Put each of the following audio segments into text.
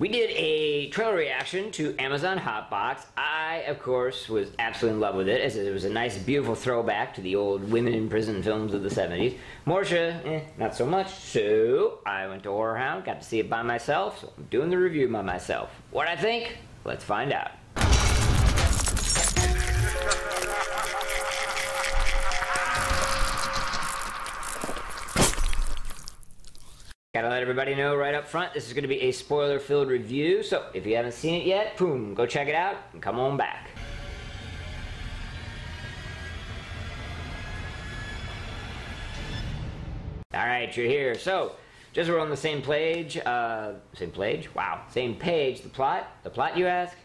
We did a trailer reaction to Amazon Hotbox. I, of course, was absolutely in love with it, as it was a nice, beautiful throwback to the old women in prison films of the 70s. Morsha, not so much, so I went to Horrifyou, got to see it by myself, so I'm doing the review by myself. What I think? Let's find out. Gotta let everybody know right up front, this is going to be a spoiler-filled review, so if you haven't seen it yet, boom, go check it out and come on back. Alright, you're here. So, just so we're on the same page, Wow, same page. The plot you ask?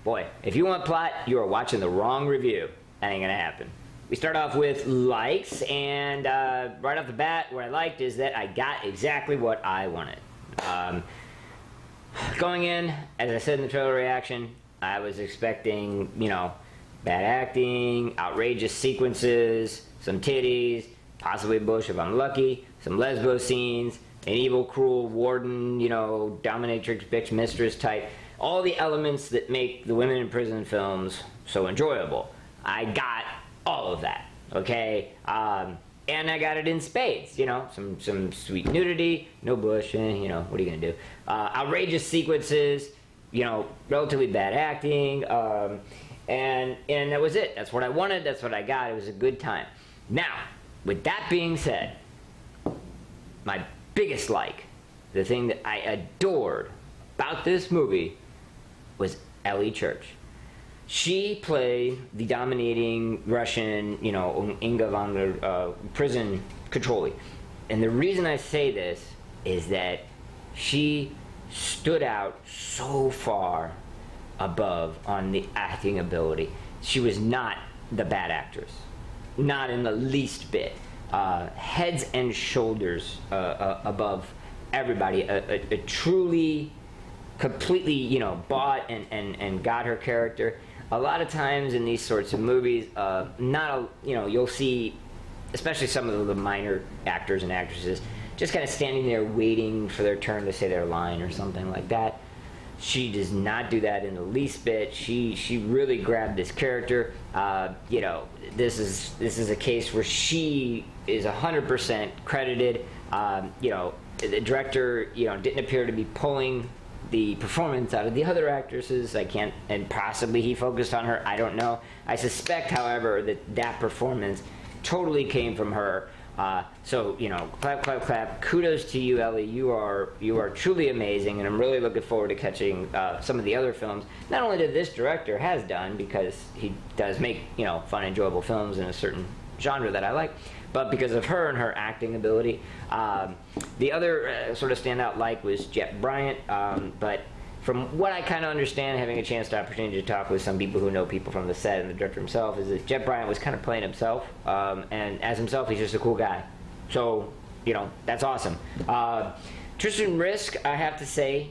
Boy, if you want plot, you are watching the wrong review. That ain't gonna happen. We start off with likes, and right off the bat, what I liked is that I got exactly what I wanted. Going in, as I said in the trailer reaction, I was expecting, you know, bad acting, outrageous sequences, some titties, possibly Bush if I'm lucky, some lesbo scenes, an evil, cruel warden, you know, dominatrix, bitch, mistress type. All the elements that make the women in prison films so enjoyable. I got all of that, okay? And I got it in spades, you know, some sweet nudity, no Bush, you know, what are you gonna do? Outrageous sequences, you know, relatively bad acting, and that was it. That's what I wanted, that's what I got. It was a good time. Now, with that being said, my biggest like, the thing that I adored about this movie was Ellie Church. She played the dominating Russian, you know, Inga von der prison controller. And the reason I say this is that she stood out so far above on the acting ability. She was not the bad actress. Not in the least bit. Heads and shoulders above everybody. A truly, completely, you know, bought and got her character. A lot of times in these sorts of movies, you know, you'll see, especially some of the minor actors and actresses, just kind of standing there waiting for their turn to say their line or something like that. She does not do that in the least bit. She really grabbed this character. You know, this is a case where she is 100% credited. You know, the director, you know, didn't appear to be pulling the performance out of the other actresses. And possibly he focused on her, I don't know. I suspect, however, that performance totally came from her. So, you know, clap, clap, clap. Kudos to you, Ellie. You are truly amazing, and I'm really looking forward to catching some of the other films. Not only that this director has done, because he does make, you know, fun, enjoyable films in a certain genre that I like, but because of her and her acting ability. The other sort of standout like was Jett Bryant, but from what I kind of understand, having a chance to opportunity to talk with some people who know people from the set and the director himself, is that Jett Bryant was kind of playing himself, and as himself, he's just a cool guy. So, you know, that's awesome. Tristan Risk, I have to say,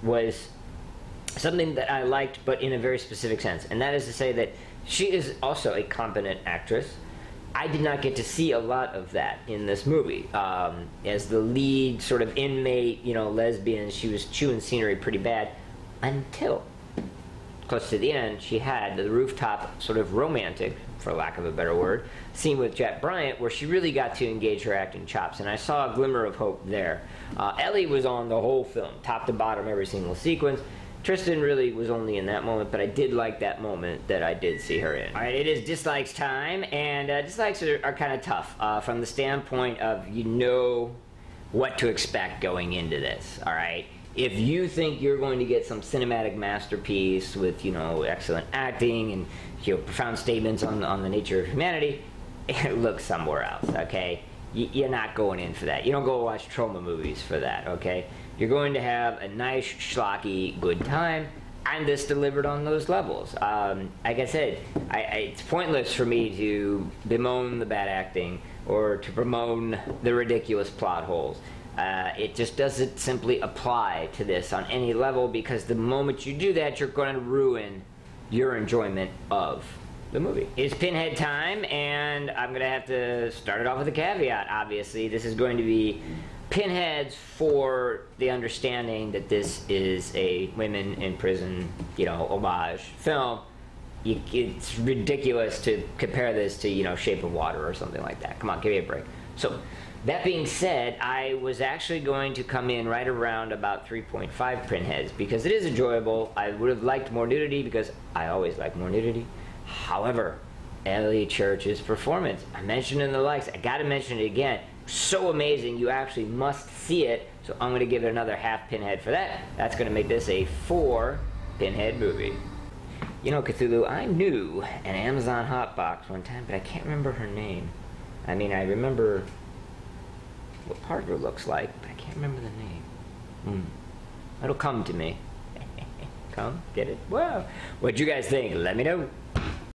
was something that I liked, but in a very specific sense, and that is to say that she is also a competent actress. I did not get to see a lot of that in this movie. As the lead sort of inmate, you know, lesbian, she was chewing scenery pretty bad until close to the end. She had the rooftop sort of romantic, for lack of a better word, scene with Jett Bryant where she really got to engage her acting chops, and I saw a glimmer of hope there. Ellie was on the whole film, top to bottom, every single sequence. Tristan really was only in that moment, but I did like that moment that I did see her in. Alright, it is dislikes time, and dislikes are kind of tough from the standpoint of you know what to expect going into this, alright? If you think you're going to get some cinematic masterpiece with, you know, excellent acting and, you know, profound statements on the nature of humanity, look somewhere else, okay? You're not going in for that. You don't go watch trauma movies for that, okay? You're going to have a nice, schlocky, good time, and this delivered on those levels. Like I said, it's pointless for me to bemoan the bad acting or to bemoan the ridiculous plot holes. It just doesn't simply apply to this on any level, because the moment you do that, you're going to ruin your enjoyment of the movie. It's Pinhead time, and I'm going to have to start it off with a caveat, obviously. This is going to be pinheads for the understanding that this is a women in prison, you know, homage film. It's ridiculous to compare this to, you know, Shape of Water or something like that. Come on, give me a break. So, that being said, I was actually going to come in right around about 3.5 pinheads because it is enjoyable. I would have liked more nudity because I always like more nudity. However, Ellie Church's performance, I mentioned in the likes, I gotta mention it again. So amazing, you actually must see it. So I'm gonna give it another half pinhead for that. That's gonna make this a 4 pinhead movie. You know, Cthulhu, I knew an Amazon hotbox one time, but I can't remember her name. I mean, I remember what Parker looks like, but I can't remember the name. It'll come to me. Come, get it? Wow. What'd you guys think? Let me know.